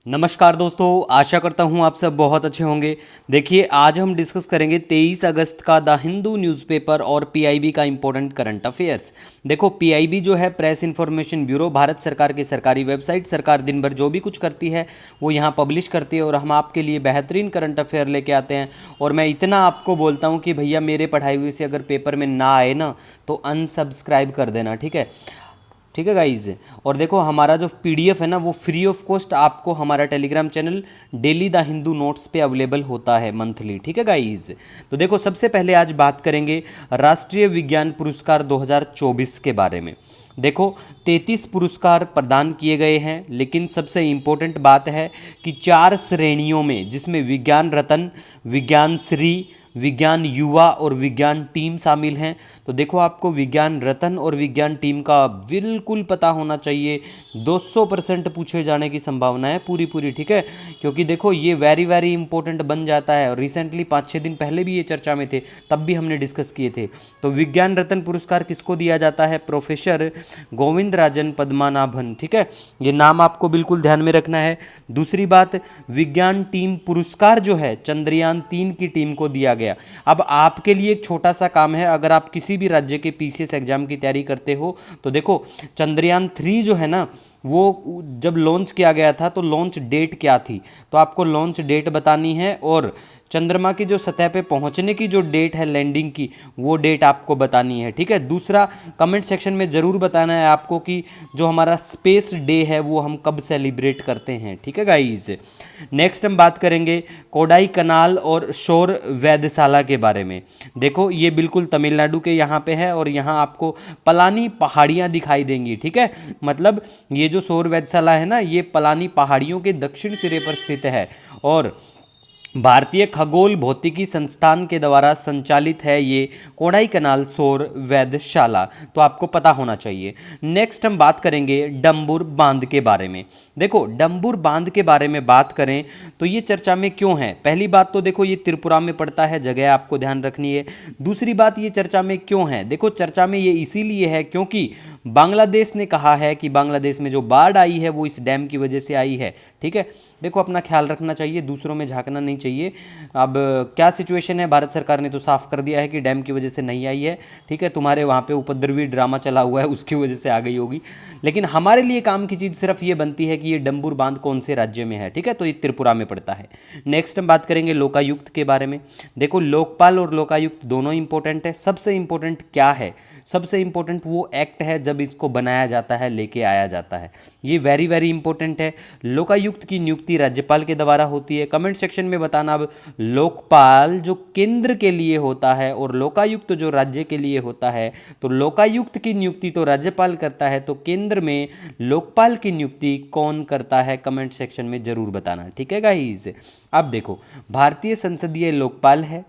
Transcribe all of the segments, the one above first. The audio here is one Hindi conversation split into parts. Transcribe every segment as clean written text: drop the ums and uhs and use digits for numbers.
नमस्कार दोस्तों, आशा करता हूँ आप सब बहुत अच्छे होंगे। देखिए, आज हम डिस्कस करेंगे 23 अगस्त का द हिंदू न्यूज़पेपर और पीआईबी का इम्पोर्टेंट करंट अफेयर्स। देखो, पीआईबी जो है प्रेस इन्फॉर्मेशन ब्यूरो, भारत सरकार की सरकारी वेबसाइट। सरकार दिन भर जो भी कुछ करती है वो यहाँ पब्लिश करती है और हम आपके लिए बेहतरीन करंट अफेयर लेके आते हैं। और मैं इतना आपको बोलता हूँ कि भैया मेरे पढ़ाई हुई से अगर पेपर में ना आए ना तो अनसब्सक्राइब कर देना, ठीक है। ठीक है गाइज। और देखो, हमारा जो पीडीएफ है ना वो फ्री ऑफ कॉस्ट आपको हमारा Telegram channel daily the Hindu notes पे अवेलेबल होता है मंथली, ठीक है गाइज। तो देखो, सबसे पहले आज बात करेंगे राष्ट्रीय विज्ञान पुरस्कार 2024 के बारे में। देखो, 33 पुरस्कार प्रदान किए गए हैं, लेकिन सबसे इम्पोर्टेंट बात है कि 4 श्रेणियों में, जिसमें विज्ञान रत्न, विज्ञान श्री, विज्ञान युवा और विज्ञान टीम शामिल हैं। तो देखो, आपको विज्ञान रत्न और विज्ञान टीम का बिल्कुल पता होना चाहिए। 200% पूछे जाने की संभावना है पूरी पूरी, ठीक है। क्योंकि देखो, ये वेरी वेरी इंपॉर्टेंट बन जाता है और रिसेंटली 5-6 दिन पहले भी ये चर्चा में थे, तब भी हमने डिस्कस किए थे। तो विज्ञान रत्न पुरस्कार किसको दिया जाता है? प्रोफेसर गोविंद राजन पद्मनाभन, ठीक है। ये नाम आपको बिल्कुल ध्यान में रखना है। दूसरी बात, विज्ञान टीम पुरस्कार जो है चंद्रयान 3 की टीम को दिया गया। अब आपके लिए एक छोटा सा काम है, अगर आप किसी भी राज्य के पीसीएस एग्जाम की तैयारी करते हो तो देखो, चंद्रयान 3 जो है ना वो जब लॉन्च किया गया था तो लॉन्च डेट क्या थी, तो आपको लॉन्च डेट बतानी है। और चंद्रमा की जो सतह पे पहुंचने की जो डेट है लैंडिंग की, वो डेट आपको बतानी है, ठीक है। दूसरा, कमेंट सेक्शन में ज़रूर बताना है आपको कि जो हमारा स्पेस डे है वो हम कब सेलिब्रेट करते हैं, ठीक है गाइस। नेक्स्ट हम बात करेंगे कोडाई कनाल और शोर वेधशाला के बारे में। देखो, ये बिल्कुल तमिलनाडु के यहाँ पे है और यहाँ आपको पलानी पहाड़ियाँ दिखाई देंगी, ठीक है। मतलब ये जो शोर वेधशाला है ना, ये पलानी पहाड़ियों के दक्षिण सिरे पर स्थित है और भारतीय खगोल भौतिकी संस्थान के द्वारा संचालित है ये कोडाई कनाल सौर वेधशाला, तो आपको पता होना चाहिए। नेक्स्ट हम बात करेंगे डम्बुर बांध के बारे में। देखो, डम्बुर बांध के बारे में बात करें तो ये चर्चा में क्यों है? पहली बात तो देखो, ये त्रिपुरा में पड़ता है, जगह आपको ध्यान रखनी है। दूसरी बात, ये चर्चा में क्यों है? देखो, चर्चा में ये इसीलिए है क्योंकि बांग्लादेश ने कहा है कि बांग्लादेश में जो बाढ़ आई है वो इस डैम की वजह से आई है, ठीक है। देखो, अपना ख्याल रखना चाहिए, दूसरों में झांकना नहीं चाहिए। अब क्या सिचुएशन है, भारत सरकार ने तो साफ कर दिया है कि डैम की वजह से नहीं आई है, ठीक है। तुम्हारे वहाँ पे उपद्रवी ड्रामा चला हुआ है, उसकी वजह से आ गई होगी। लेकिन हमारे लिए काम की चीज़ सिर्फ ये बनती है कि ये डम्बुर बांध कौन से राज्य में है, ठीक है। तो ये त्रिपुरा में पड़ता है। नेक्स्ट हम बात करेंगे लोकायुक्त के बारे में। देखो, लोकपाल और लोकायुक्त दोनों इंपॉर्टेंट है। सबसे इंपॉर्टेंट क्या है? सबसे इंपॉर्टेंट वो एक्ट है जब इसको बनाया जाता है, लेके आया जाता है। ये वेरी वेरी इंपॉर्टेंट है। लोकायुक्त की नियुक्ति राज्यपाल के द्वारा होती है। कमेंट सेक्शन में बताना अब लोकपाल जो केंद्र के लिए होता है और लोकायुक्त जो राज्य के लिए होता है। तो लोकायुक्त की नियुक्ति तो राज्यपाल करता है, तो केंद्र में लोकपाल की नियुक्ति कौन करता है? कमेंट सेक्शन में जरूर बताना, ठीक है गाइस। अब देखो, भारतीय संसदीय लोकपाल है,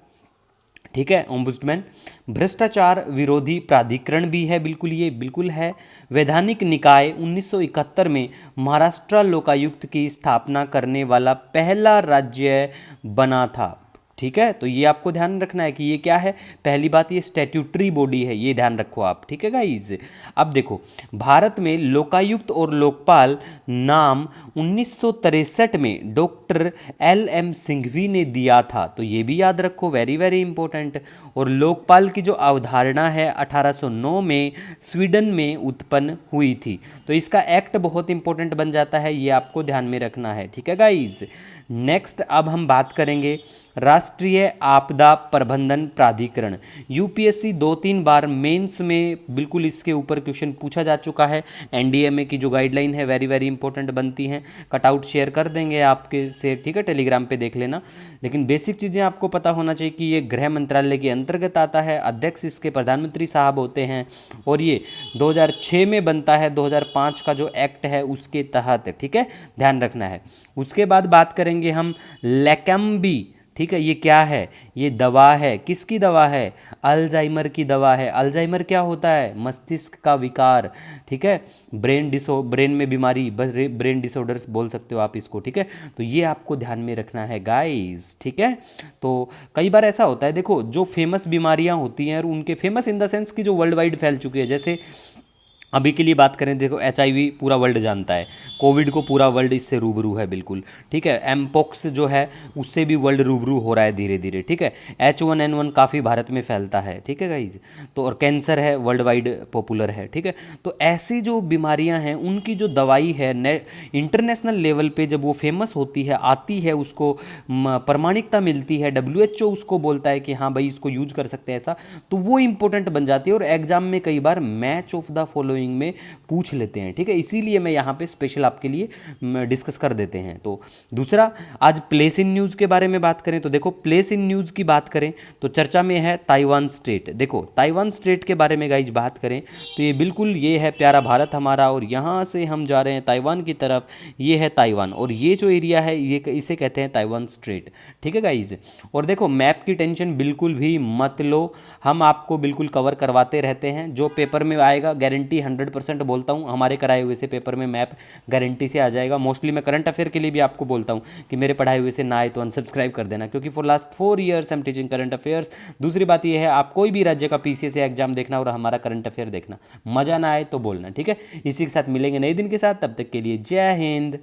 ठीक है, ओम्बुड्समैन। भ्रष्टाचार विरोधी प्राधिकरण भी है, बिल्कुल ये बिल्कुल है। वैधानिक निकाय 1971 में महाराष्ट्र लोकायुक्त की स्थापना करने वाला पहला राज्य बना था, ठीक है। तो ये आपको ध्यान रखना है कि ये क्या है। पहली बात, ये स्टैट्यूटरी बॉडी है, ये ध्यान रखो आप, ठीक है गाइज। अब देखो, भारत में लोकायुक्त और लोकपाल नाम 1963 में डॉक्टर LM सिंघवी ने दिया था, तो ये भी याद रखो, वेरी वेरी इंपॉर्टेंट। और लोकपाल की जो अवधारणा है 1809 में स्वीडन में उत्पन्न हुई थी, तो इसका एक्ट बहुत इंपॉर्टेंट बन जाता है, ये आपको ध्यान में रखना है, ठीक है गाइज। नेक्स्ट अब हम बात करेंगे राष्ट्रीय आपदा प्रबंधन प्राधिकरण। यूपीएससी 2-3 बार मेंस में बिल्कुल इसके ऊपर क्वेश्चन पूछा जा चुका है। एनडीएमए की जो गाइडलाइन है वेरी वेरी इंपॉर्टेंट बनती हैं। कटआउट शेयर कर देंगे आपके से, ठीक है, टेलीग्राम पे देख लेना। लेकिन बेसिक चीज़ें आपको पता होना चाहिए कि ये गृह मंत्रालय के अंतर्गत आता है। अध्यक्ष इसके प्रधानमंत्री साहब होते हैं और ये 2006 में बनता है, 2005 का जो एक्ट है उसके तहत, ठीक है, ध्यान रखना है। उसके बाद बात करेंगे हम लेकेम्बी, ठीक है। ये क्या है? ये दवा है। किसकी दवा है? अल्जाइमर की दवा है। अल्जाइमर क्या होता है? मस्तिष्क का विकार, ठीक है। ब्रेन में बीमारी, ब्रेन डिसऑर्डर्स बोल सकते हो आप इसको, ठीक है। तो ये आपको ध्यान में रखना है गाइस, ठीक है। तो कई बार ऐसा होता है, देखो, जो फेमस बीमारियां होती हैं और उनके फेमस इन द सेंस कि जो वर्ल्ड वाइड फैल चुकी है, जैसे अभी के लिए बात करें, देखो HIV पूरा वर्ल्ड जानता है, कोविड को पूरा वर्ल्ड इससे रूबरू है बिल्कुल, ठीक है। एमपोक्स जो है उससे भी वर्ल्ड रूबरू हो रहा है धीरे धीरे, ठीक है। H1N1 काफ़ी भारत में फैलता है, ठीक है गाइज। तो और कैंसर है वर्ल्ड वाइड पॉपुलर है, ठीक है। तो ऐसी जो बीमारियां हैं उनकी जो दवाई है इंटरनेशनल लेवल पे जब वो फेमस होती है, आती है, उसको प्रमाणिकता मिलती है, WHO उसको बोलता है कि हाँ भाई इसको यूज कर सकते हैं ऐसा, तो वो इंपॉर्टेंट बन जाती है और एग्जाम में कई बार मैच ऑफ द फॉलोइंग में पूछ लेते हैं, ठीक है। इसीलिए मैं यहाँ पे स्पेशल आपके लिए डिस्कस कर देते हैं। तो दूसरा, आज प्लेस इन न्यूज़ के बारे में बात करें तो देखो प्लेस इन न्यूज़ की बात करें तो चर्चा में है ताइवान स्टेट। देखो ताइवान स्टेट के बारे में गाइज बात करें तो ये बिल्कुल ये है प्यारा भारत हमारा, और यहाँ से हम जा रहे हैं ताइवान की तरफ, ये है ताइवान, और ये जो एरिया है ये इसे कहते हैं ताइवान स्ट्रेट, ठीक है गाइज। और देखो मैप की टेंशन बिल्कुल भी मत लो, हम आपको बिल्कुल कवर करवाते रहते हैं, जो पेपर में आएगा गारंटी 100% बोलता हूँ, हमारे कराए हुए से पेपर में मैप गारंटी से आ जाएगा। मोस्टली मैं करंट अफेयर के लिए भी आपको बोलता हूँ कि मेरे पढ़ाए हुए से ना आए तो अनसब्सक्राइब कर देना, क्योंकि for last 4 years I am teaching current affairs. दूसरी बात यह है, आप कोई भी राज्य का PCS एग्जाम देखना और हमारा करंट अफेयर देखना, मजा ना आए तो बोलना, ठीक है। इसी के साथ मिलेंगे नए दिन के साथ, तब तक के लिए जय हिंद।